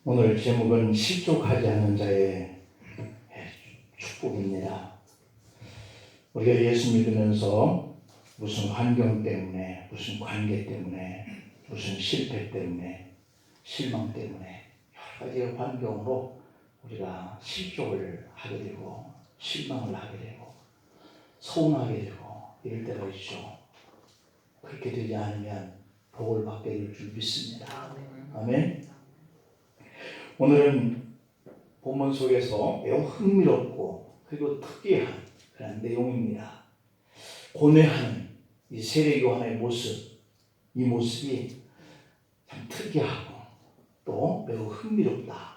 오늘 제목은 실족하지 않는 자의 축복입니다. 우리가 예수 믿으면서 무슨 환경 때문에, 무슨 관계 때문에, 무슨 실패 때문에, 실망 때문에 여러 가지 환경으로 우리가 실족을 하게 되고 실망을 하게 되고 서운하게 되고 이럴 때가 있죠. 그렇게 되지 않으면 복을 받게 될 줄 믿습니다. 아멘. 오늘은 본문 속에서 매우 흥미롭고 그리고 특이한 그런 내용입니다. 고뇌하는 이 세례 요한의 모습, 이 모습이 참 특이하고 또 매우 흥미롭다.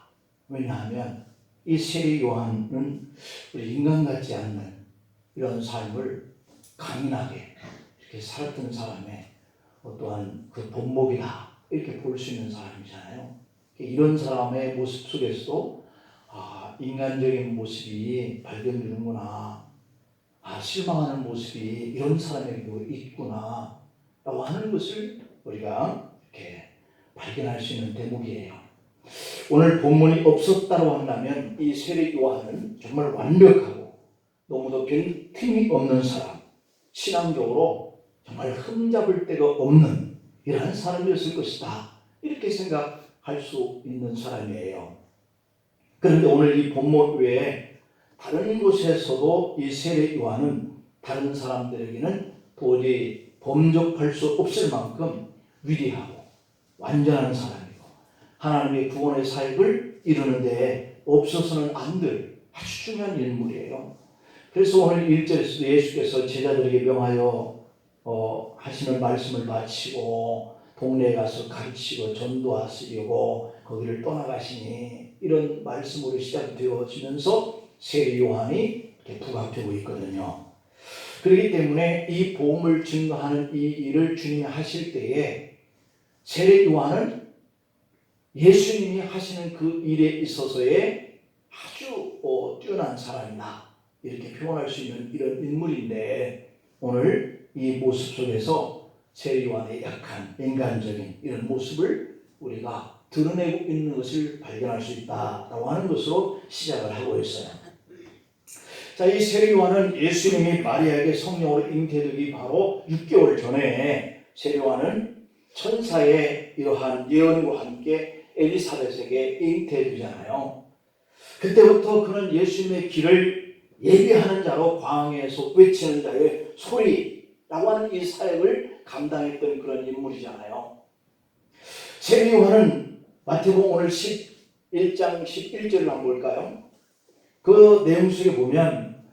왜냐하면 이 세례 요한은 우리 인간 같지 않는 이런 삶을 강인하게 이렇게 살았던 사람의 어떠한 그 본목이다 이렇게 볼 수 있는 사람이잖아요. 이런 사람의 모습 속에서도 인간적인 모습이 발견되는구나, 실망하는 모습이 이런 사람에게도 있구나 라고 하는 것을 우리가 이렇게 발견할 수 있는 대목이에요. 오늘 본문이 없었다고 한다면 이 세례 요한은 정말 완벽하고 너무도 빈틈이 없는 사람, 신앙적으로 정말 흠잡을 데가 없는 이러한 사람이었을 것이다 이렇게 생각할 수 있는 사람이에요. 그런데 오늘 이 본문 외에 다른 곳에서도 이 세례 요한은 다른 사람들에게는 도저히 범접할 수 없을 만큼 위대하고 완전한 사람이고 하나님의 구원의 사역을 이루는 데 없어서는 안 될 아주 중요한 인물이에요. 그래서 오늘 1절에서 예수께서 제자들에게 명하여 하시는 말씀을 마치고 동네에 가서 가르치고 전도하시려고 거기를 떠나가시니 이런 말씀으로 시작되어지면서 세례 요한이 이렇게 부각되고 있거든요. 그렇기 때문에 이 복음을 증거하는 이 일을 주님이 하실 때에 세례 요한은 예수님이 하시는 그 일에 있어서의 아주 뛰어난 사람이다 이렇게 표현할 수 있는 이런 인물인데 오늘 이 모습 속에서 세례 요한의 약한 인간적인 이런 모습을 우리가 드러내고 있는 것을 발견할 수 있다라고 하는 것으로 시작을 하고 있어요. 자, 이 세례 요한은 예수님이 마리아에게 성령으로 잉태되기 바로 6개월 전에 세례 요한은 천사의 이러한 예언과 함께 엘리사벳에게 잉태되잖아요. 그때부터 그는 예수님의 길을 예비하는 자로 광야에서 외치는 자의 소리라고 하는 이 사역을 감당했던 그런 인물이잖아요. 세례 요한은 마태복음 오늘 11장 11절을 한번 볼까요? 그 내용 속에 보면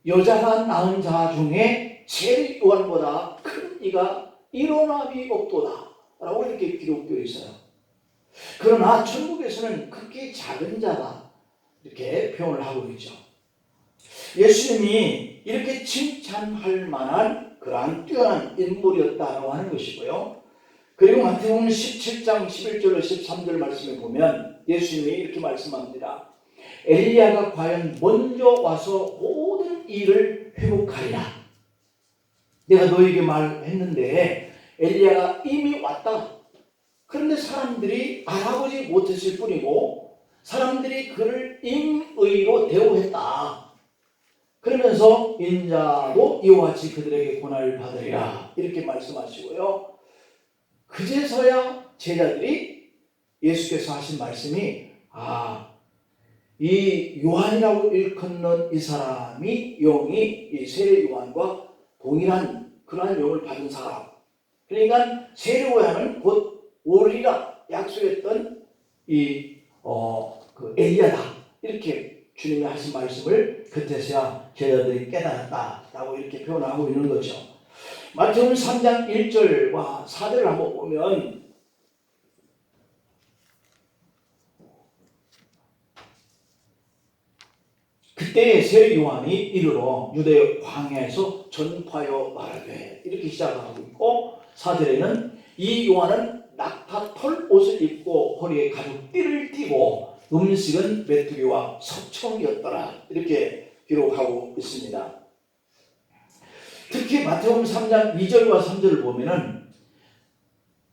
여자가 낳은 자 중에 세례 요한보다 큰 이가 일어남이 없도다 라고 이렇게 기록되어 있어요. 그러나 천국에서는 크게 작은 자다 이렇게 표현을 하고 있죠. 예수님이 이렇게 칭찬할 만한 그러한 뛰어난 인물이었다고 하는 것이고요. 그리고 마태복음 17장 11절로 13절 말씀에 보면 예수님이 이렇게 말씀합니다. 엘리야가 과연 먼저 와서 모든 일을 회복하리라. 내가 너에게 말했는데 엘리야가 이미 왔다. 그런데 사람들이 알아보지 못했을 뿐이고 사람들이 그를 임의로 대우했다. 그러면서 인자도 이와 같이 그들에게 고난을 받으리라 이렇게 말씀하시고요. 그제서야 제자들이 예수께서 하신 말씀이 이 요한이라고 일컫는 이 사람이 영이 이 세례 요한과 동일한 그러한 영을 받은 사람. 그러니까 세례 요한은 곧 오리라 약속했던 그 엘리야다 이렇게 주님이 하신 말씀을 그때서야 제자들이 깨달았다라고 이렇게 표현하고 있는 거죠. 마태복음 3장 1절과 4절을 한번 보면 그때 세례 요한이 이르러 유대 광야에서 전파하여 말하되 이렇게 시작하고 있고 4절에는 이 요한은 낙타 털 옷을 입고 허리에 가죽띠를 띠고 음식은 메뚜기와 석청이었더라 이렇게 기록하고 있습니다. 특히 마태복음 3장 2절과 3절을 보면은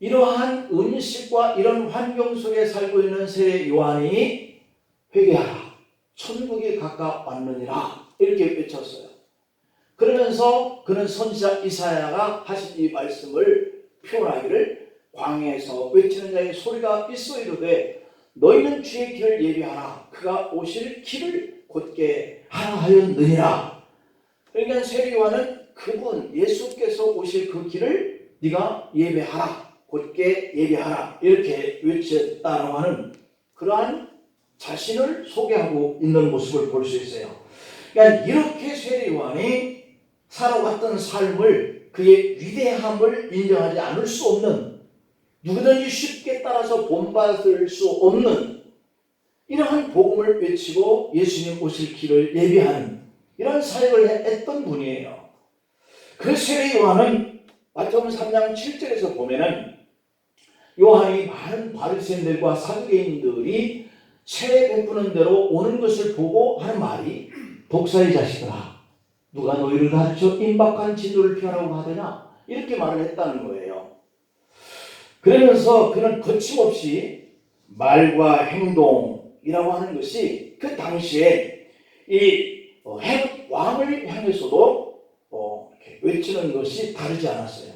이러한 음식과 이런 환경 속에 살고 있는 세례 요한이 회개하라, 천국이 가까웠느니라 이렇게 외쳤어요. 그러면서 그는 선지자 이사야가 하신 이 말씀을 표현하기를 광야에서 외치는 자의 소리가 있어 이르되 너희는 주의 길을 예비하라, 그가 오실 길을 곧게 하라 하였느니라. 그러니까 세례 요한은 그분 예수께서 오실 그 길을 네가 예배하라, 곧게 예배하라 이렇게 외쳤다라고 하는 그러한 자신을 소개하고 있는 모습을 볼 수 있어요. 그러니까 이렇게 세례 요한이 살아왔던 삶을, 그의 위대함을 인정하지 않을 수 없는, 누구든지 쉽게 따라서 본받을 수 없는 이러한 복음을 외치고 예수님 오실 길을 예비하는 이런 사역을 했던 분이에요. 그 세례 요한은 마태복음 3장 7절에서 보면은 요한이 많은 바리새인들과 사두개인들이 세례 베푸는 대로 오는 것을 보고 하는 말이 독사의 자식들아, 누가 너희를 가르쳐 임박한 진도를 피하라고 하더냐 이렇게 말을 했다는 거예요. 그러면서 그는 거침없이 말과 행동이라고 하는 것이 그 당시에 이 헤롯 왕을 향해서도 이렇게 외치는 것이 다르지 않았어요.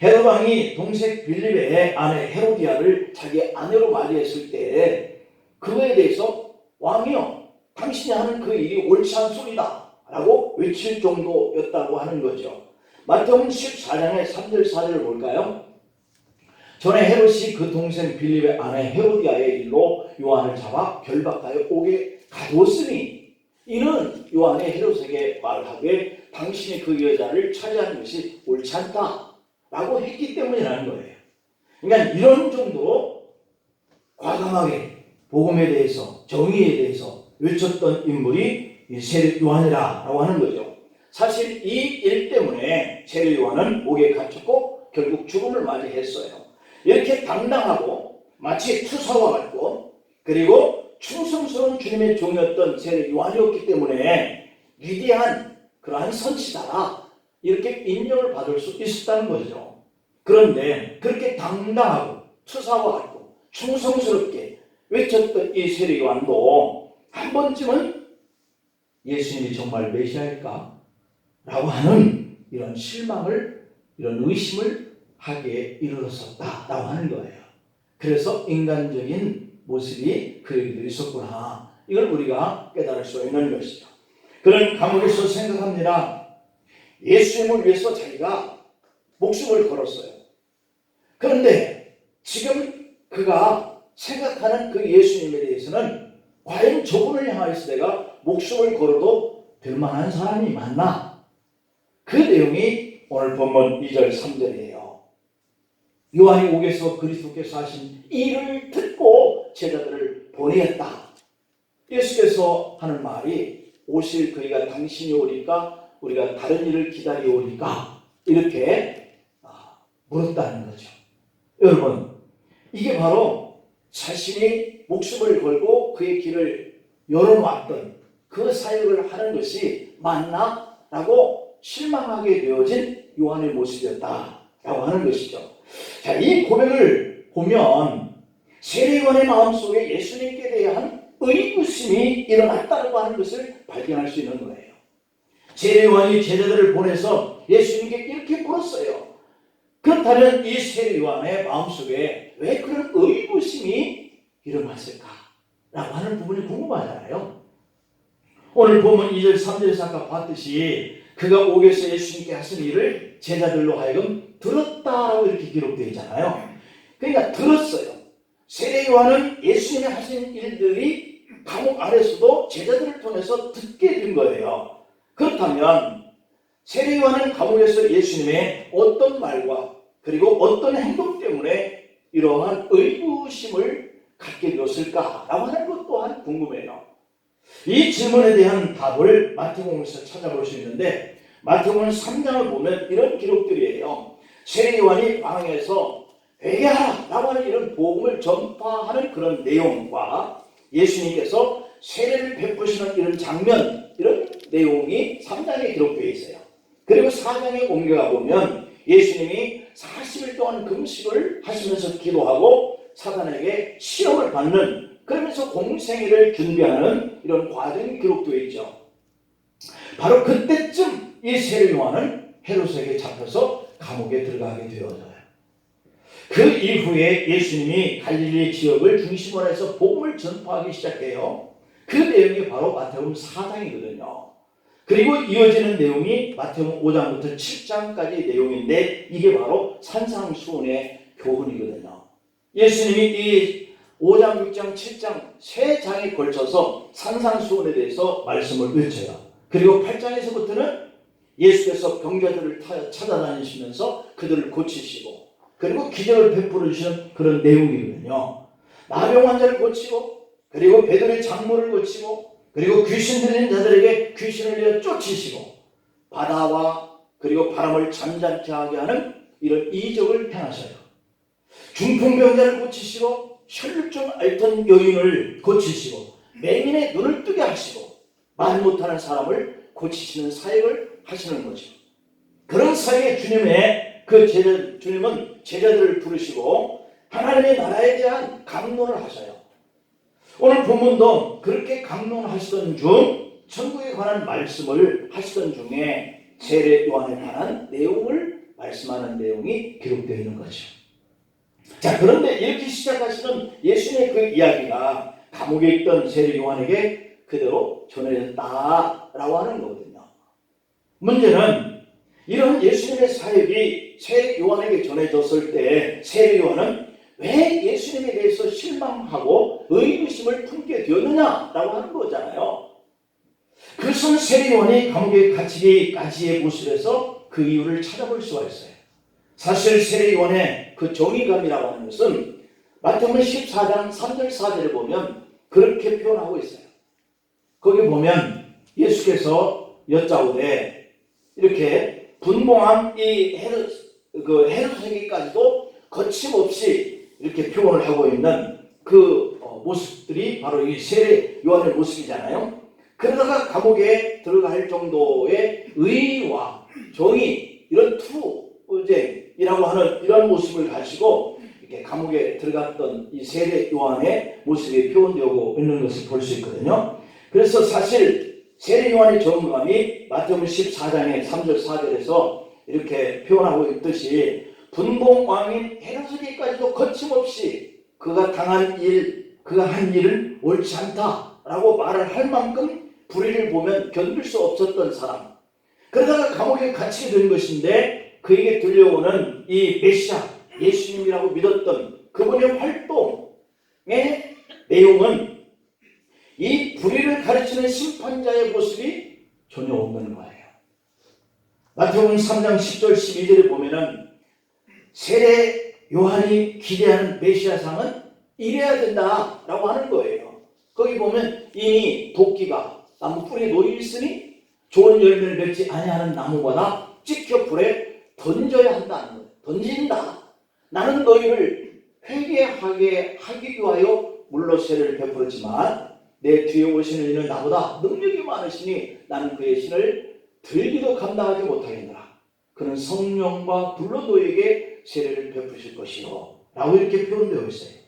헤롯 왕이 동생 빌립의 아내 헤로디아를 자기 아내로 맞이했을 때 그거에 대해서 왕이여, 당신이 하는 그 일이 옳지 않소이다 라고 외칠 정도였다고 하는 거죠. 마태복음 14장의 3절 4절을 볼까요? 전에 헤롯이 그 동생 빌립의 아내 헤로디아의 일로 요한을 잡아 결박하여 옥에 가두었으니 이는 요한이 헤롯에게 말하되 당신이 그 여자를 차지하는 것이 옳지 않다 라고 했기 때문이라는 거예요. 그러니까 이런 정도로 과감하게 복음에 대해서, 정의에 대해서 외쳤던 인물이 세례 요한이라고 하는 거죠. 사실 이 일 때문에 세례 요한은 옥에 갇혔고 결국 죽음을 맞이했어요. 이렇게 당당하고 마치 투사와 같고 그리고 충성스러운 주님의 종이었던 세례 요한이었기 때문에 위대한 그러한 선지자라 이렇게 인정을 받을 수 있었다는 거죠. 그런데 그렇게 당당하고 투사와 같고 충성스럽게 외쳤던 이 세례 요한도 한 번쯤은 예수님이 정말 메시아일까? 라고 하는 이런 실망을, 이런 의심을 하기에 이르렀었다라고 하는 거예요. 그래서 인간적인 모습이 그에게도 있었구나. 이걸 우리가 깨달을 수 있는 것이죠. 그는 감옥에서 생각합니다. 예수님을 위해서 자기가 목숨을 걸었어요. 그런데 지금 그가 생각하는 그 예수님에 대해서는 과연 저분을 향하여서 내가 목숨을 걸어도 될 만한 사람이 맞나? 그 내용이 오늘 본문 2절 3절이에요. 요한이 옥에서 그리스도께서 하신 일을 듣고 제자들을 보내었다. 예수께서 하는 말이 오실 그이가 당신이 오리까 우리가 다른 일을 기다려오리까 이렇게 물었다는 거죠. 여러분, 이게 바로 자신이 목숨을 걸고 그의 길을 열어놓았던 그 사역을 하는 것이 맞나? 라고 실망하게 되어진 요한의 모습이었다라고 하는 것이죠. 자, 이 고백을 보면 세례 요한의 마음속에 예수님께 대한 의구심이 일어났다고 하는 것을 발견할 수 있는 거예요. 세례 요한이 제자들을 보내서 예수님께 이렇게 물었어요. 그렇다면 이 세례 요한의 마음속에 왜 그런 의구심이 일어났을까? 라고 하는 부분이 궁금하잖아요. 오늘 본문 2절 3절에서 아까 봤듯이 그가 옥에서 예수님께 하신 일을 제자들로 하여금 들었다라고 이렇게 기록되어 있잖아요. 그러니까 들었어요. 세례 요한은 예수님이 하신 일들이 감옥 안에서도 제자들을 통해서 듣게 된 거예요. 그렇다면 세례 요한은 감옥에서 예수님의 어떤 말과 그리고 어떤 행동 때문에 이러한 의구심을 갖게 되었을까라고 하는 것 또한 궁금해요. 이 질문에 대한 답을 마태복음에서 찾아볼 수 있는데 마태복음 3장을 보면 이런 기록들이에요. 세례 요한이 광야에서 회개하라 라고 하는 이런 복음을 전파하는 그런 내용과 예수님께서 세례를 베푸시는 이런 장면, 이런 내용이 3장에 기록되어 있어요. 그리고 4장에 옮겨가 보면 예수님이 40일 동안 금식을 하시면서 기도하고 사단에게 시험을 받는, 그러면서 공생애를 준비하는 이런 과정이 기록되어 있죠. 바로 그때쯤 이 세례 요한은 헤롯에게 잡혀서 감옥에 들어가게 되어져요. 그 이후에 예수님이 갈릴리 지역을 중심으로 해서 복음을 전파하기 시작해요. 그 내용이 바로 마태복음 4장이거든요. 그리고 이어지는 내용이 마태복음 5장부터 7장까지 내용인데 이게 바로 산상수훈의 교훈이거든요. 예수님이 이 5장, 6장, 7장 세 장에 걸쳐서 산상수훈에 대해서 말씀을 외쳐요. 그리고 8장에서부터는 예수께서 병자들을 찾아다니시면서 그들을 고치시고 그리고 기적을 베풀어 주시는 그런 내용이거든요. 나병 환자를 고치고 그리고 베드로의 장모를 고치고 그리고 귀신 들린 자들에게 귀신을 내어 쫓으시고 바다와 그리고 바람을 잠잠케 하게 하는 이런 이적을 행하셔요. 중풍병자를 고치시고 혈류증 앓던 여인을 고치시고 맹인의 눈을 뜨게 하시고 말 못하는 사람을 고치시는 사역을 하시는 거죠. 그런 사역에 주님은 제자들을 부르시고 하나님의 나라에 대한 강론을 하셔요. 오늘 본문도 그렇게 강론하시던 중 천국에 관한 말씀을 하시던 중에 세례 요한에 관한 내용을 말씀하는 내용이 기록되어 있는 거죠. 자, 그런데 이렇게 시작하시는 예수님의 그 이야기가 감옥에 있던 세례 요한에게 그대로 전해졌다라고 하는 거거든요. 문제는 이런 예수님의 사역이 세례 요한에게 전해졌을 때 세례 요한은 왜 예수님에 대해서 실망하고 의구심을 품게 되었느냐라고 하는 거잖아요. 그것은 세례 요한이 감옥에 갇히기까지의 모습에서 그 이유를 찾아볼 수가 있어요. 사실 세례 요한의 그 정의감이라고 하는 것은 마태복음 14장 3절 4절에 보면 그렇게 표현하고 있어요. 거기 보면 예수께서 여짜오되 이렇게 분봉한 이 헤롯에게까지도 거침없이 이렇게 표현을 하고 있는 그 모습들이 바로 이 세례 요한의 모습이잖아요. 그러다가 감옥에 들어갈 정도의 의와 정의 이런 투쟁이라고 하는 이런 모습을 가지고 이렇게 감옥에 들어갔던 이 세례 요한의 모습이 표현되고 있는 것을 볼 수 있거든요. 그래서 사실 세례 요한의 정감이 마태복음 14장의 3절 4절에서 이렇게 표현하고 있듯이 분봉왕인 헤롯에게까지도 거침없이 그가 한 일은 옳지 않다라고 말을 할 만큼 불의를 보면 견딜 수 없었던 사람. 그러다가 감옥에 갇히게 된 것인데 그에게 들려오는 이 메시아 예수님이라고 믿었던 그분의 활동의 내용은 이 불의를 가르치는 심판자의 모습이 전혀 없는 거예요. 마태복음 3장 10절 12절에 보면은 세례 요한이 기대하는 메시아상은 이래야 된다라고 하는 거예요. 거기 보면 이미 도끼가 나무 뿌리에 놓여 있으니 좋은 열매를 맺지 아니하는 나무보다 찍혀 불에 던져야 한다는 거예요. 던진다. 나는 너희를 회개하게 하기 위하여 물로 세례를 베풀었지만 내 뒤에 오시는 이는 나보다 능력이 많으시니 나는 그의 신을 들기도 감당하지 못하겠노라. 그는 성령과 불로 너희에게 세례를 베푸실 것이요 라고 이렇게 표현되어 있어요.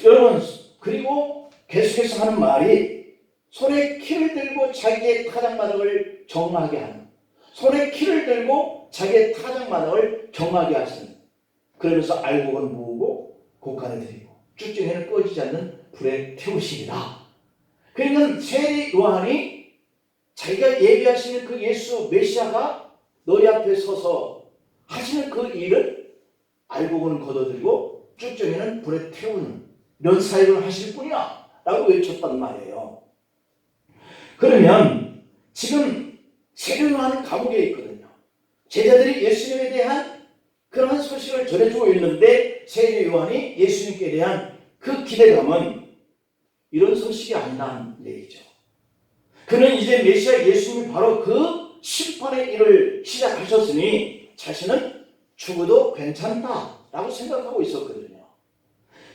여러분, 그리고 계속해서 하는 말이 손에 키를 들고 자기의 타작마당을 정하게 하는, 손에 키를 들고 자기의 타작마당을 정하게 하시는, 그러면서 알곡은 모으고 곡간에 드리고 쭉정에는 꺼지지 않는 불에 태우시리라. 그러니까 세례 요한이 자기가 예비하시는 그 예수 메시아가 너희 앞에 서서 하시는 그 일을 알곡은 걷어들이고 쭉정에는 불에 태우는 이런 사역을 하실 분이야 라고 외쳤단 말이에요. 그러면 지금 세례 요한은 감옥에 있거든요. 제자들이 예수님에 대한 그러한 소식을 전해주고 있는데 세례 요한이 예수님께 대한 그 기대감은 이런 소식이 아니라는 얘기죠. 그는 이제 메시아 예수님이 바로 그 심판의 일을 시작하셨으니 자신은 죽어도 괜찮다라고 생각하고 있었거든요.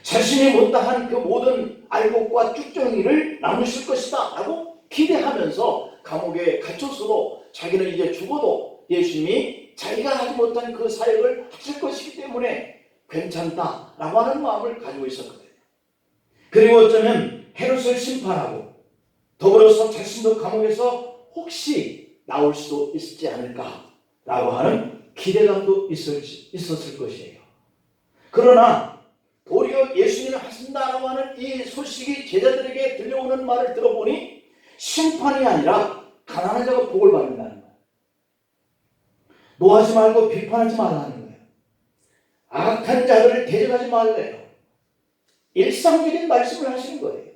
자신이 못다한 그 모든 알곡과 쭉정이를 나누실 것이다 라고 기대하면서 감옥에 갇혔어도 자기는 이제 죽어도 예수님이 자기가 하지 못한 그 사역을 하실 것이기 때문에 괜찮다라고 하는 마음을 가지고 있었거든요. 그리고 어쩌면 헤롯을 심판하고 더불어서 자신도 감옥에서 혹시 나올 수도 있지 않을까라고 하는 기대감도 있었을 것이에요. 그러나 도리어 예수님을 하신다라고 하는 이 소식이 제자들에게 들려오는 말을 들어보니 심판이 아니라 가난한 자가 복을 받는다는 거예요. 노하지 말고 비판하지 말라는 거예요. 악한 자들을 대적하지 말래요. 일상적인 말씀을 하시는 거예요.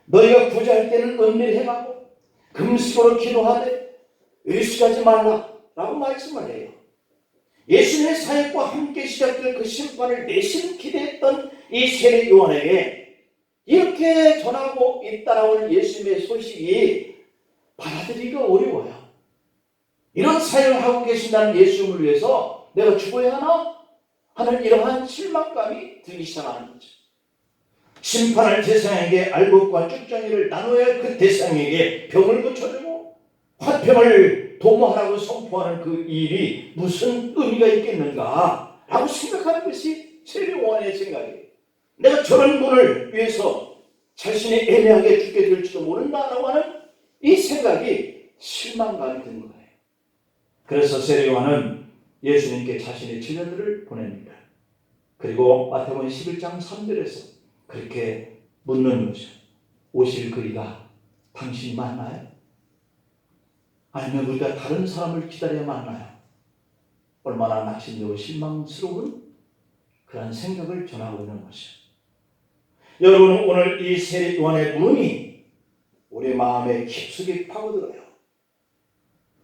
너희가 구제할 때는 은밀히 행하고 금식으로 기도하되 의식하지 말라라고 말씀을 해요. 예수님의 사역과 함께 시작될 그 심판을 내심 기대했던 이 세례 요한에게 이렇게 전하고 있다라고 하는 예수님의 소식이 받아들이기가 어려워요. 이런 사역을 하고 계신다는 예수님을 위해서 내가 죽어야 하나? 하는 이러한 실망감이 들기 시작하는 거죠. 심판할 대상에게 알곡과 쭉정이를 나눠야 할 그 대상에게 병을 고쳐주고 화평을 도모하라고 선포하는 그 일이 무슨 의미가 있겠는가 라고 생각하는 것이 세례요한의 생각이에요. 내가 저런 분을 위해서 자신이 애매하게 죽게 될지도 모른다라고 하는 이 생각이 실망감이 드는 거예요. 그래서 세례요한은 예수님께 자신의 제자들을 보냅니다. 그리고 마태복음 11장 3절에서 그렇게 묻는 거죠. 오실 그이가 당신이 맞나요? 아니면 우리가 다른 사람을 기다려야 맞나요? 얼마나 낙심되고 실망스러운 그런 생각을 전하고 있는 것이죠. 여러분, 오늘 이 세례 요한의 문이 우리 마음에 깊숙이 파고들어요.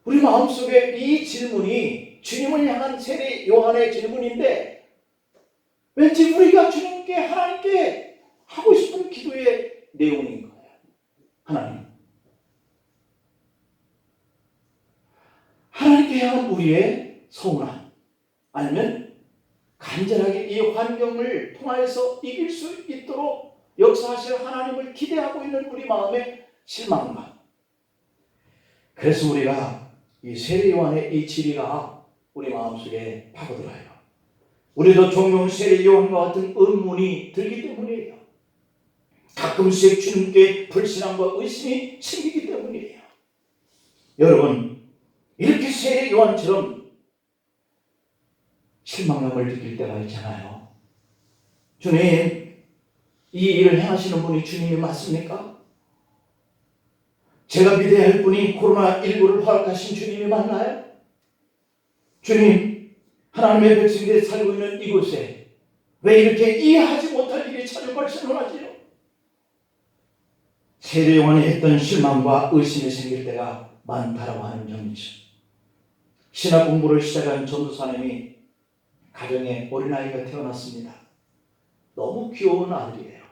우리 마음속에 이 질문이 주님을 향한 세례 요한의 질문인데 왠지 우리가 주님께 하나님께 하고 싶은 기도의 내용인 거예요. 하나님께 향한 우리의 서운함, 아니면 간절하게 이 환경을 통하여서 이길 수 있도록 역사하실 하나님을 기대하고 있는 우리 마음의 실망감. 그래서 우리가 이 세례 요한의 이 지리가 우리 마음속에 파고들어요. 우리도 종종 세례 요한과 같은 의문이 들기 때문이에요. 가끔씩 주님께 불신앙과 의심이 생기기 때문이에요. 여러분, 이렇게 세례 요한처럼 실망감을 느낄 때가 있잖아요. 주님, 이 일을 행하시는 분이 주님이 맞습니까? 제가 믿어야 할 분이 코로나19를 허락하신 주님이 맞나요? 주님, 하나님의 백성들이 살고 있는 이곳에 왜 이렇게 이해하지 못할 일이 자주 발생을 하지요? 세례 요한이 했던 실망과 의심이 생길 때가 많다라고 하는 점이죠. 신학 공부를 시작한 전도사님이 가정에 어린아이가 태어났습니다. 너무 귀여운 아들이에요.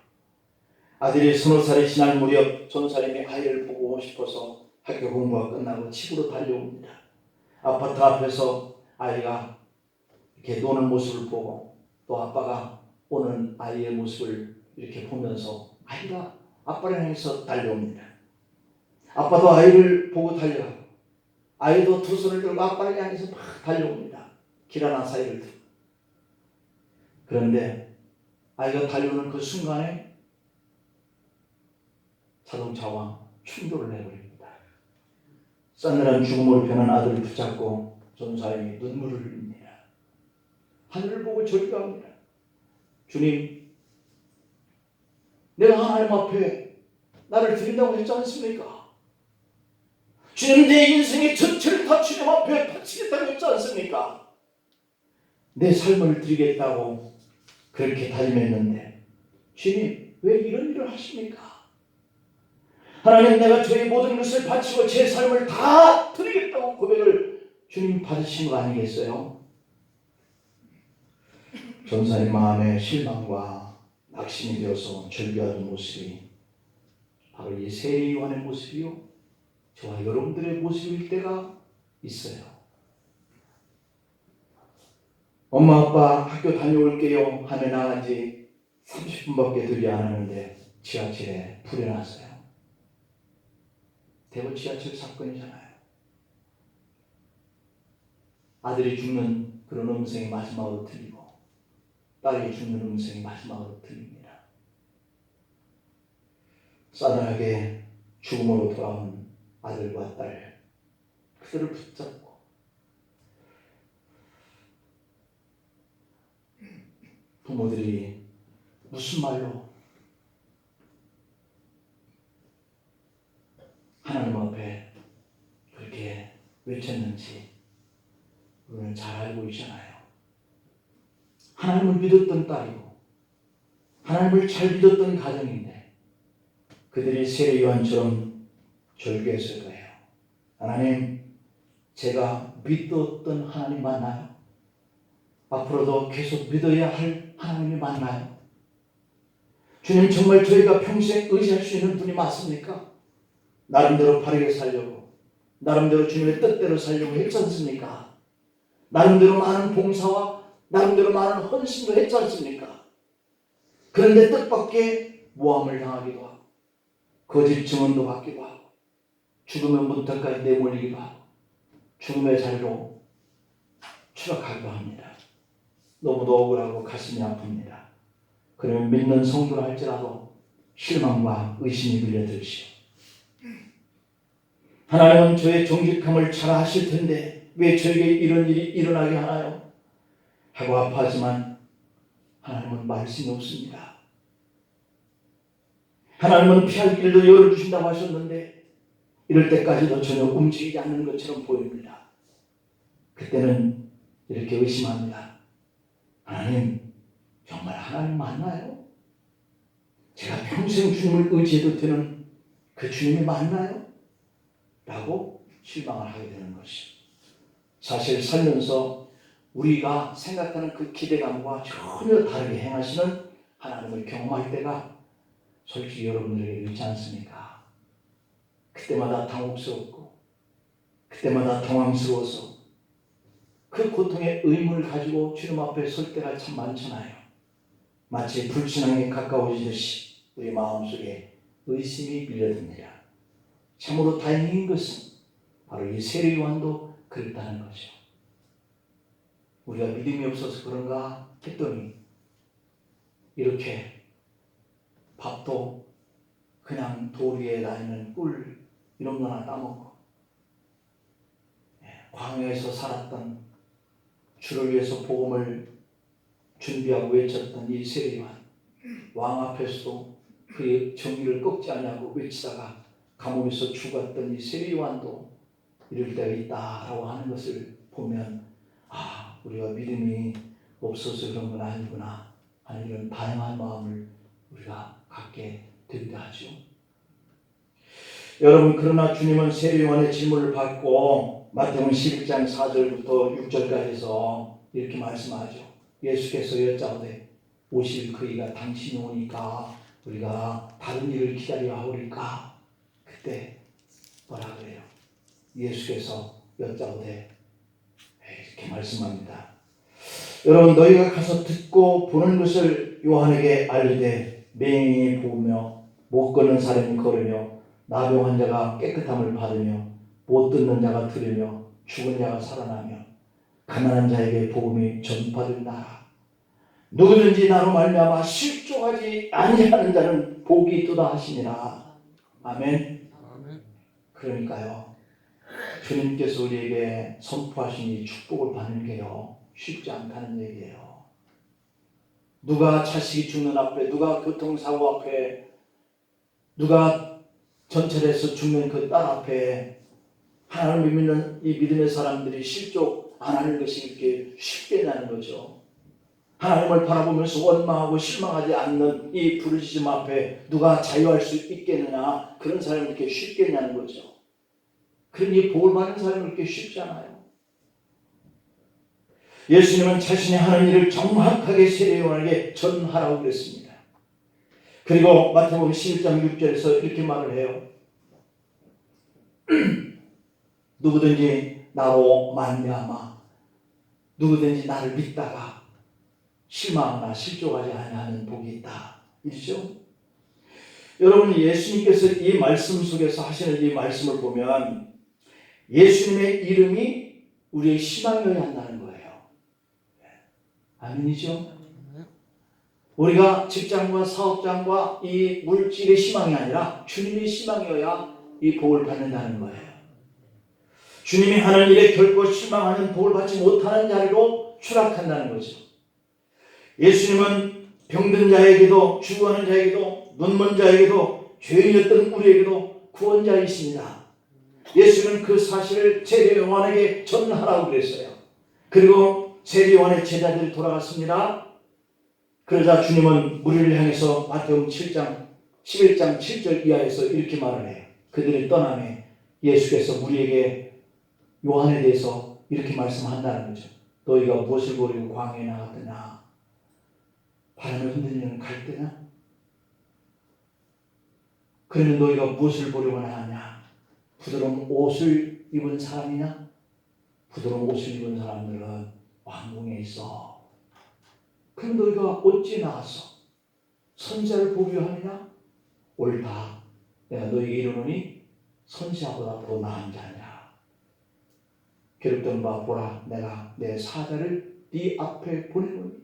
아들이 20살이 지날 무렵 전도사님이 아이를 보고 싶어서 학교 공부가 끝나고 집으로 달려옵니다. 아파트 앞에서 아이가 이렇게 노는 모습을 보고 또 아빠가 오는 아이의 모습을 이렇게 보면서 아이가 아빠를 향해서 달려옵니다. 아빠도 아이를 보고 달려가고 아이도 두 손을 들고 아빠를 향해서 막 달려옵니다. 길 하나 사이를 두고. 그런데 아이가 달려오는 그 순간에 자동차와 충돌을 해버립니다. 싸늘한 죽음으로 변한 아들을 붙잡고 전사님이 눈물을 흘립니다. 하늘을 보고 절규합니다. 주님, 내가 하나님 앞에 나를 드린다고 했지 않습니까? 주님, 내 인생의 전체를 다 주님 앞에 바치겠다고 했지 않습니까? 내 삶을 드리겠다고 그렇게 다짐했는데 주님, 왜 이런 일을 하십니까? 하나님, 내가 저의 모든 것을 바치고 제 삶을 다 드리겠다고 고백을 주님 받으신 거 아니겠어요? 전사님 마음에 실망과 낙심이 되어서 절규하는 모습이 바로 이 세례 요한의 모습이요, 저와 여러분들의 모습일 때가 있어요. 엄마 아빠 학교 다녀올게요 하며 나간 지 30분밖에 되지 않았는데 지하철에 불이 났어요. 대구 지하철 사건이잖아요. 아들이 죽는 그런 음성이 마지막으로 들리고 딸이 죽는 음성이 마지막으로 들립니다. 싸늘하게 죽음으로 돌아온 아들과 딸, 그들을 붙잡고 부모들이 무슨 말로 하나님 앞에 그렇게 외쳤는지 우리는 잘 알고 있잖아요. 하나님을 믿었던 딸이고 하나님을 잘 믿었던 가정인데 그들이 세례 요한처럼 절규했을 거예요. 하나님, 제가 믿었던 하나님 맞나요? 앞으로도 계속 믿어야 할 하나님이 맞나요? 주님, 정말 저희가 평생 의지할 수 있는 분이 맞습니까? 나름대로 바르게 살려고, 나름대로 주님의 뜻대로 살려고 했지 않습니까? 나름대로 많은 봉사와 나름대로 많은 헌신도 했지 않습니까? 그런데 뜻밖의 모함을 당하기도 하고 거짓 증언도 받기도 하고 죽음의 문턱까지 내몰리기도 하고 죽음의 자리로 추락하기도 합니다. 너무도 억울하고 가슴이 아픕니다. 그러면 믿는 성도라 할지라도 실망과 의심이 밀려들시오. 하나님은 저의 정직함을 잘 아실 텐데 왜 저에게 이런 일이 일어나게 하나요? 하고 아파하지만 하나님은 말씀이 없습니다. 하나님은 피할 길도 열어주신다고 하셨는데 이럴 때까지도 전혀 움직이지 않는 것처럼 보입니다. 그때는 이렇게 의심합니다. 하나님, 정말 하나님 맞나요? 제가 평생 주님을 의지해도 되는 그 주님이 맞나요? 라고 실망을 하게 되는 것이죠. 사실 살면서 우리가 생각하는 그 기대감과 전혀 다르게 행하시는 하나님을 경험할 때가 솔직히 여러분들에게 있지 않습니까? 그때마다 당혹스럽고 그때마다 당황스러워서 그 고통의 의문을 가지고 주님 앞에 설 때가 참 많잖아요. 마치 불신앙에 가까워지듯이 우리 마음속에 의심이 밀려듭니다. 참으로 다행인 것은 바로 이 세례 요한도 그랬다는 거죠. 우리가 믿음이 없어서 그런가 했더니 이렇게 밥도 그냥 돌 위에 다니는 꿀 이런 거나 따먹고 광야에서 살았던 주를 위해서 복음을 준비하고 외쳤던 이 세례 요한, 왕 앞에서도 그의 정의를 꺾지 않냐고 외치다가 감옥에서 죽었던 이 세례 요한도 이럴 때가 있다라고 하는 것을 보면 우리가 믿음이 없어서 그런 건 아니구나 하는 이런 다양한 마음을 우리가 갖게 되기도 하죠. 여러분, 그러나 주님은 세례 요한의 질문을 받고 마태복음 11장 4절부터 6절까지 해서 이렇게 말씀하죠. 예수께서 여짜오되 오실 그이가 당신이 오니까 우리가 다른 일을 기다려 하오리까? 그때 뭐라 그래요? 예수께서 여짜오되 이렇게 말씀합니다. 여러분, 너희가 가서 듣고 보는 것을 요한에게 알리되 맹인이 보며 못 걷는 사람이 걸으며 나병 환자가 깨끗함을 받으며 못 듣는 자가 들으며 죽은 자가 살아나며 가난한 자에게 복음이 전파된다. 누구든지 나로 말미암아 실족하지 아니하는 자는 복이 있도다 하시니라. 아멘. 그러니까요, 주님께서 우리에게 선포하신 이 축복을 받는 게요 쉽지 않다는 얘기예요. 누가 자식이 죽는 앞에, 누가 교통사고 앞에, 누가 전철에서 죽는 그 딸 앞에 하나님을 믿는 이 믿음의 사람들이 실족 안 하는 것이 이렇게 쉽겠냐는 거죠. 하나님을 바라보면서 원망하고 실망하지 않는 이 부르짖음 앞에 누가 자유할 수 있겠느냐, 그런 사람이 이렇게 쉽겠냐는 거죠. 그러니 복을 받는 사람은 그렇게 쉽지 않아요. 예수님은 자신이 하는 일을 정확하게 세례 요한에게 전하라고 그랬습니다. 그리고 마태복음 11장 6절에서 이렇게 말을 해요. 누구든지 나로 말미암아 누구든지 나를 믿다가 실망하거나 실족하지 아니하는 복이 있다. 이죠? 여러분, 예수님께서 이 말씀 속에서 하시는 이 말씀을 보면 예수님의 이름이 우리의 희망이어야 한다는 거예요. 아멘이죠? 우리가 직장과 사업장과 이 물질의 희망이 아니라 주님의 희망이어야 이 복을 받는다는 거예요. 주님이 하는 일에 결코 실망하는 복을 받지 못하는 자리로 추락한다는 거죠. 예수님은 병든 자에게도 죽어가는 자에게도 눈먼 자에게도 죄인이었던 우리에게도 구원자이십니다. 예수는 그 사실을 세례 요한에게 전하라고 그랬어요. 그리고 세례 요한의 제자들이 돌아갔습니다. 그러자 주님은 우리를 향해서 마태복음 7장 11장 7절 이하에서 이렇게 말을 해요. 그들이 떠나매 예수께서 우리에게 요한에 대해서 이렇게 말씀한다는 거죠. 너희가 무엇을 보려고 광야에 나갔더냐? 바람을 흔들리는 갈대냐? 그러면 너희가 무엇을 보려고 나갔냐? 부드러운 옷을 입은 사람이냐? 부드러운 옷을 입은 사람들은 왕궁에 있어. 그럼 너희가 어찌 나갔어? 선지자를 보려 하느냐? 옳다. 내가 너희에게 이르노니 선지자보다 더 나은 자냐? 기록된 바 보라, 내가 내 사자를 네 앞에 보내노니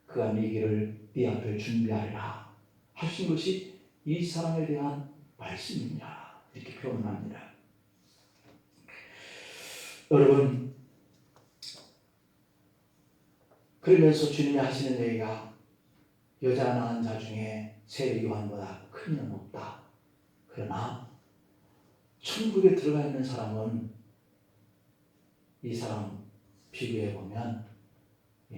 그가 네 길을 네 앞에 준비하리라 하신 것이 이 사람에 대한 말씀이냐 이렇게 표현합니다. 여러분, 그러면서 주님이 하시는 얘기가 여자 낳은 자 중에 세례 요한보다 큰 이는 없다. 그러나 천국에 들어가 있는 사람은 이 사람 비교해 보면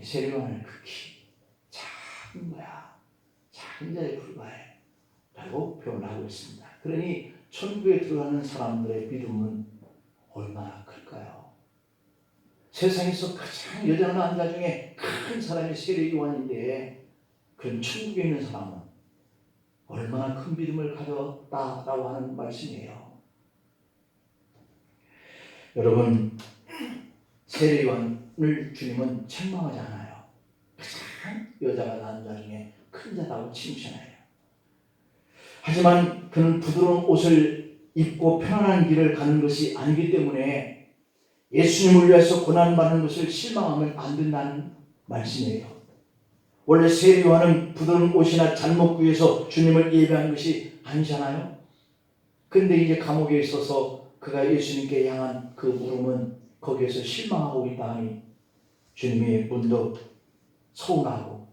세례 요한은 극히 작은 거야. 작은 자에 불과해 라고 표현하고 있습니다. 그러니 천국에 들어가는 사람들의 믿음은 얼마나 클까요? 세상에서 가장 여자 낳은 자 중에 큰 사람이 세례 요한인데 그럼 천국에 있는 사람은 얼마나 큰 믿음을 가졌다라고 하는 말씀이에요. 여러분, 세례 요한을 주님은 책망하지 않아요. 가장 여자가 낳은 자 중에 큰 자라고 칭찬해요. 하지만 그는 부드러운 옷을 입고 편안한 길을 가는 것이 아니기 때문에 예수님을 위해서 고난받는 것을 실망하면 안 된다는 말씀이에요. 원래 세례 요한은 부드러운 옷이나 잔목구에서 주님을 예배한 것이 아니잖아요. 그런데 이제 감옥에 있어서 그가 예수님께 향한 그 물음은 거기에서 실망하고 있다 하니 주님이 문득 서운하고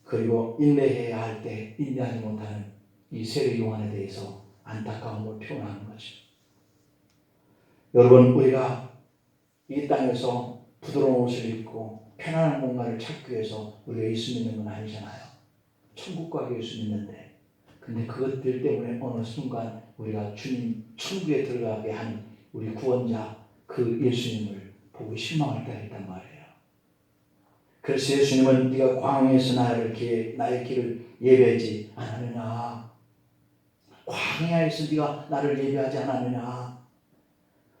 그리고 인내해야 할 때 인내하지 못하는 이 세례 요한에 대해서 안타까움을 표현하는 거죠. 여러분, 우리가 이 땅에서 부드러운 옷을 입고 편안한 공간을 찾기 위해서 우리가 예수 믿는 건 아니잖아요. 천국 가기 위해서 믿는데, 근데 그것들 때문에 어느 순간 우리가 주님 천국에 들어가게 한 우리 구원자 그 예수님을 보고 실망할 때가 있단 말이에요. 그래서 예수님은 네가 광야에서 나의 길을 예배하지 않았느냐? 광야에서 네가 나를 예배하지 않았느냐?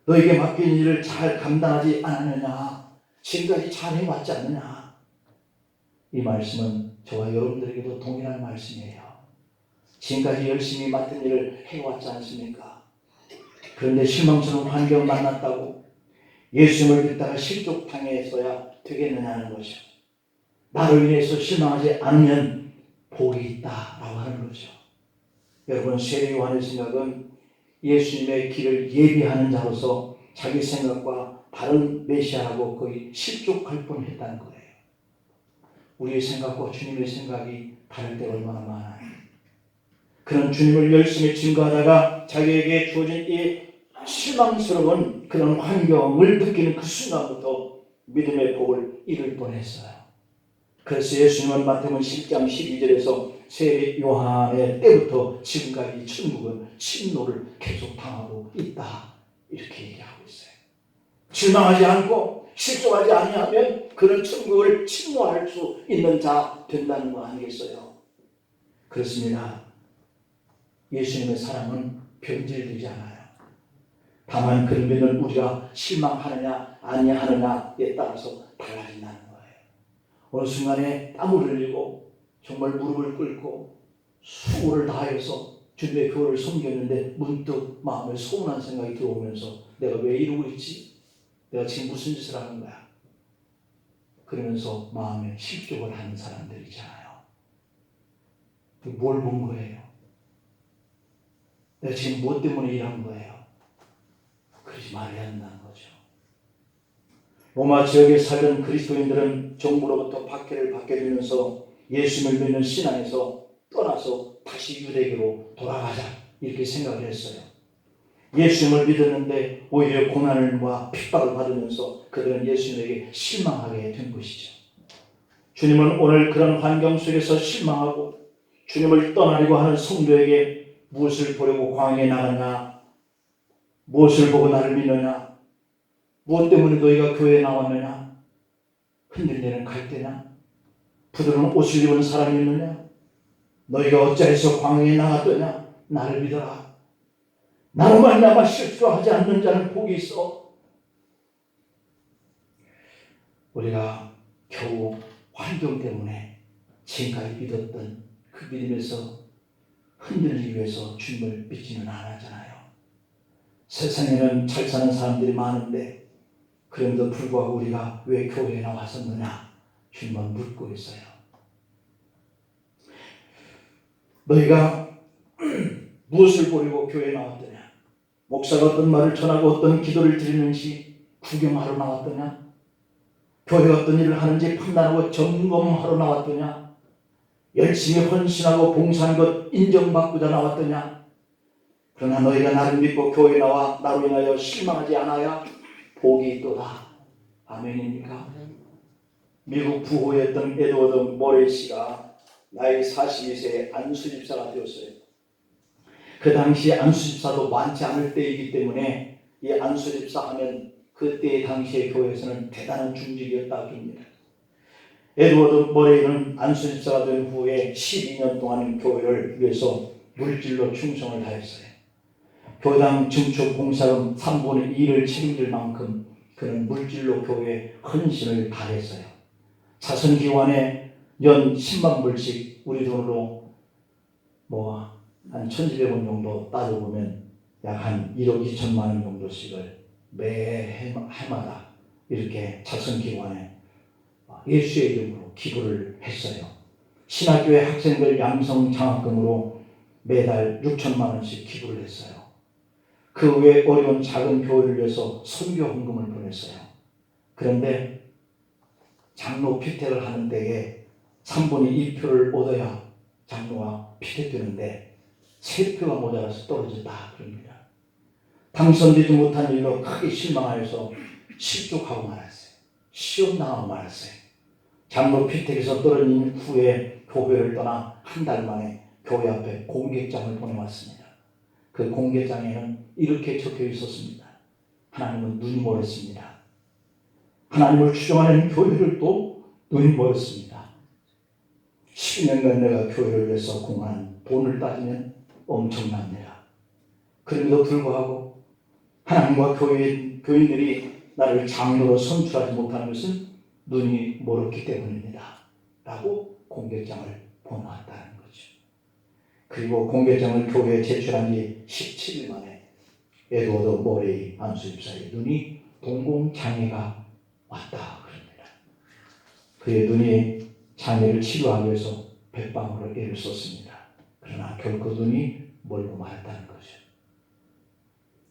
너에게 맡긴 일을 잘 감당하지 않았느냐? 지금까지 잘 해왔지 않느냐? 이 말씀은 저와 여러분들에게도 동일한 말씀이에요. 지금까지 열심히 맡은 일을 해왔지 않습니까? 그런데 실망스러운 환경을 만났다고 예수님을 믿다가 실족당해서야 되겠느냐는 거죠. 나를 위해서 실망하지 않으면 복이 있다라고 하는 거죠. 여러분, 세례 요한의 생각은 예수님의 길을 예비하는 자로서 자기 생각과 다른 메시아라고 거의 실족할 뻔했다는 거예요. 우리의 생각과 주님의 생각이 다를 때가 얼마나 많아요. 그는 주님을 열심히 증거하다가 자기에게 주어진 이 실망스러운 그런 환경을 느끼는 그 순간부터 믿음의 복을 잃을 뻔했어요. 그래서 예수님은 마태복음 10장 12절에서 세례 요한의 때부터 지금까지 천국은 침노를 계속 당하고 있다 이렇게 얘기하고 있어요. 실망하지 않고 실족하지 아니하면 그는 천국을 침노할 수 있는 자 된다는 거 아니겠어요? 그렇습니다. 예수님의 사랑은 변질되지 않아요. 다만 그 믿는 우리가 실망하느냐 아니하느냐에 따라서 달라진다는 거예요. 어느 순간에 땀을 흘리고 정말 무릎을 꿇고 수고를 다해서 주님의 교회를 섬겼는데 문득 마음에 서운한 생각이 들어오면서 내가 왜 이러고 있지? 내가 지금 무슨 짓을 하는 거야? 그러면서 마음에 실족을 하는 사람들이잖아요. 뭘 본 거예요? 내가 지금 무엇 때문에 일한 거예요? 그러지 말아야 한다는 거죠. 로마 지역에 살던 그리스도인들은 정부로부터 박해를 받게 되면서 예수님을 믿는 신앙에서 떠나서 다시 유대교로 돌아가자 이렇게 생각을 했어요. 예수님을 믿었는데 오히려 고난과 핍박을 받으면서 그들은 예수님에게 실망하게 된 것이죠. 주님은 오늘 그런 환경 속에서 실망하고 주님을 떠나려고 하는 성도에게 무엇을 보려고 광야에 나가냐, 무엇을 보고 나를 믿느냐, 무엇 때문에 너희가 교회에 나왔느냐, 흔들리는 갈대냐, 부드러운 옷을 입은 사람이 있느냐, 너희가 어찌해서 광야에 나갔더냐, 나를 믿어라. 나로 말미암아 실수하지 않는 자는 복이 있어. 우리가 겨우 환경 때문에 지금까지 믿었던 그 믿음에서 흔들리기 위해서 주님을 믿지는 않았잖아요. 세상에는 잘 사는 사람들이 많은데 그럼에도 불구하고 우리가 왜 교회에 나왔었느냐 주님은 묻고 있어요. 너희가 무엇을 보려고 교회에 나왔더냐? 목사가 어떤 말을 전하고 어떤 기도를 드리는지 구경하러 나왔더냐? 교회가 어떤 일을 하는지 판단하고 점검하러 나왔더냐? 열심히 헌신하고 봉사한 것 인정받고자 나왔더냐? 그러나 너희가 나를 믿고 교회에 나와 나로 인하여 실망하지 않아야 복이 있도다. 아멘입니까? 미국 부호였던 에드워드 모레이 씨가 나이 42세에 안수집사가 되었어요. 그 당시 안수집사도 많지 않을 때이기 때문에 이 안수집사 하면 그때 당시의 교회에서는 대단한 중직이었다고 합니다. 에드워드 모레이는 안수집사가 된 후에 12년 동안 교회를 위해서 물질로 충성을 다했어요. 교당 증축 공사금 3분의 2를 책임질 만큼 그는 물질로 교회에 헌신을 다했어요. 자선기관에 연 10만 불씩 우리 돈으로 한 1,200원 정도 따져보면 약 한 1억 2천만 원 정도씩을 매 해마다 이렇게 자선기관에 예수의 이름으로 기부를 했어요. 신학교의 학생들 양성 장학금으로 매달 6천만 원씩 기부를 했어요. 그 외에 어려운 작은 교회를 위해서 선교 헌금을 보냈어요. 그런데 장로 피택을 하는 때에 3분의 2표를 얻어야 장로가 피택되는데 3표가 모자라서 떨어졌다 그럽니다. 당선되지 못한 일로 크게 실망하여서 실족하고 말았어요. 시험당하고 말았어요. 장로 피택에서 떨어진 후에 교회를 떠나 한 달 만에 교회 앞에 공개장을 보내왔습니다. 그 공개장에는 이렇게 적혀 있었습니다. 하나님은 눈이 멀었습니다. 하나님을 추종하는 교회를 또 눈이 멀었습니다. 10년간 내가 교회를 위해서 공헌한 돈을 따지면 엄청납니다. 그럼에도 불구하고 하나님과 교인들이 나를 장로로 선출하지 못하는 것은 눈이 멀었기 때문입니다. 라고 공개장을 보내왔다는 거죠. 그리고 공개장을 교회에 제출한 지 17일 만에 에드워드 모레이 안수집사의 눈이 동공장애가 왔다 그럽니다. 그의 눈이 장애를 치료하기 위해서 백방으로 애를 썼습니다. 그러나 결코 눈이 멀고 말았다는 거죠.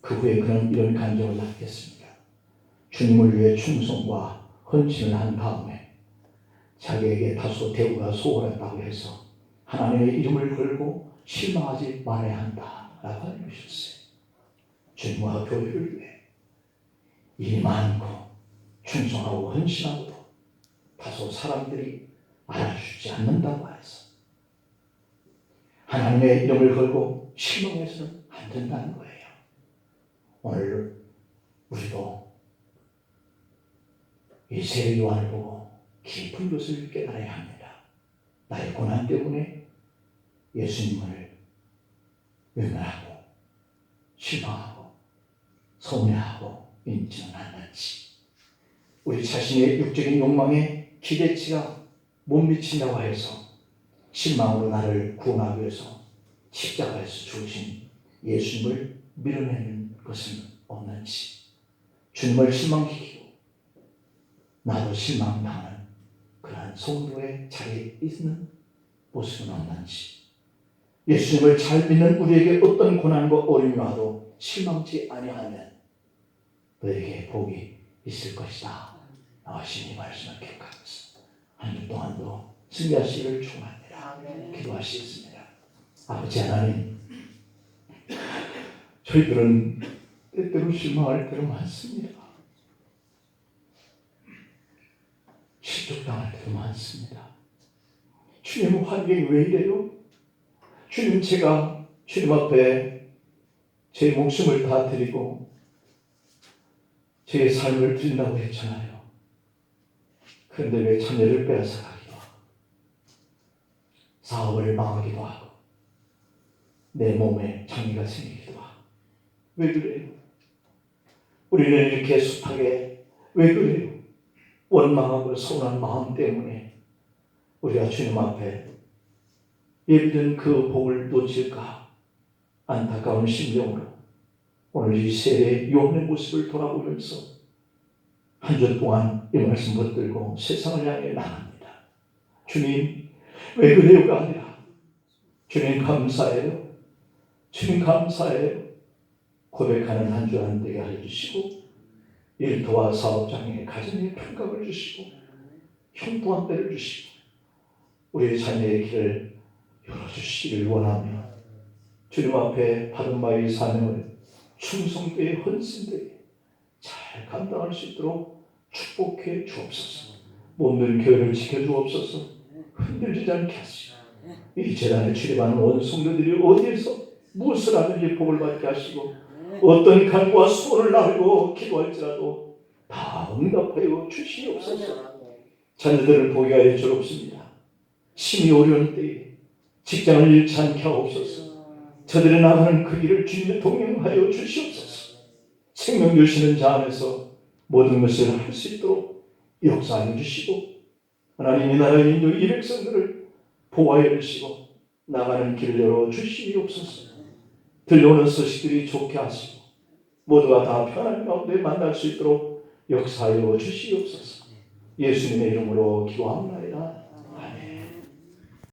그 후에 그는 이런 간증을 남겼습니다. 주님을 위해 충성과 헌신을 한 다음에 자기에게 다소 대우가 소홀했다고 해서 하나님의 이름을 걸고 실망하지 말아야 한다 라고 알려주셨어요. 주님과 교회를 위해 일이 많고 충성하고 헌신하고도 다소 사람들이 알아주지 않는다고 해서 하나님의 이름을 걸고 실망해서는 안 된다는 거예요. 오늘 우리도 이 세례 요한을 보고 깊은 것을 깨달아야 합니다. 나의 고난 때문에 예수님을 외면하고 실망하고 서운해하고 있지는 않는지, 우리 자신의 육적인 욕망에 기대치가 못 미친다고 해서 실망으로 나를 구원하기 위해서 십자가에서 죽으신 예수님을 밀어내는 것은 없는지, 주님을 실망시키고 나도 실망당하는 그러한 성도의 자리에 있는 모습은 없는지, 예수님을 잘 믿는 우리에게 어떤 고난과 어려움이 와도 실망치 아니하면 너에게 복이 있을 것이다. 나와신 이 말씀을 기억하면서 한 주 동안도 승리하시기를 축원합니다. 기도하시겠습니다. 아버지 하나님, 저희들은 때때로 실망할 때도 많습니다. 실족당할 때도 많습니다. 주님, 환경이 왜 이래요? 주님, 제가 주님 앞에 제 목숨을 다 드리고 제 삶을 드린다고 했잖아요. 그런데 왜 자녀를 빼앗아가기도 하고 사업을 망하기도 하고 내 몸에 장애가 생기기도 하고, 왜 그래요? 우리는 이렇게 숱하게 왜 그래요? 원망하고 서운한 마음 때문에 우리가 주님 앞에 예비된 그 복을 놓칠까 안타까운 심정으로 오늘 이 세례 요한의 모습을 돌아보면서 한 주 동안 이 말씀 붙들고 세상을 향해 나갑니다. 주님, 왜 그래요가 아니라 주님 감사해요. 주님 감사해요. 고백하는 한 주 한 되게 해주시고, 일터와 사업장에 가정에 평강을 주시고 형통한 때를 주시고 우리 자녀의 길을 열어주시기를 원하며 주님 앞에 받은 바의 사명을 충성되이 헌신되이 잘 감당할 수 있도록 축복해 주옵소서. 몸된 교회를 지켜주옵소서. 흔들리지 않게 하시고 이 재단에 출입하는 온 성도들이 어디에서 무엇을 하든지 복을 받게 하시고 어떤 간구와 소원을 나누고 기도할지라도 다 응답하여 주시옵소서. 자녀들을 보게 하여 주옵습니다. 심히 어려운 때에 직장을 잃지 않게 하옵소서. 저들이 나가는 그 길을 주님의 동행하여 주시옵소서. 생명 주시는 자 안에서 모든 것을 할 수 있도록 역사하여 주시고, 하나님이 나라의 인도 이 백성들을 보호하여 주시고 나가는 길을 열어 주시옵소서. 들려오는 소식들이 좋게 하시고 모두가 다 편한 가운데 만날 수 있도록 역사하여 주시옵소서. 예수님의 이름으로 기도합니다.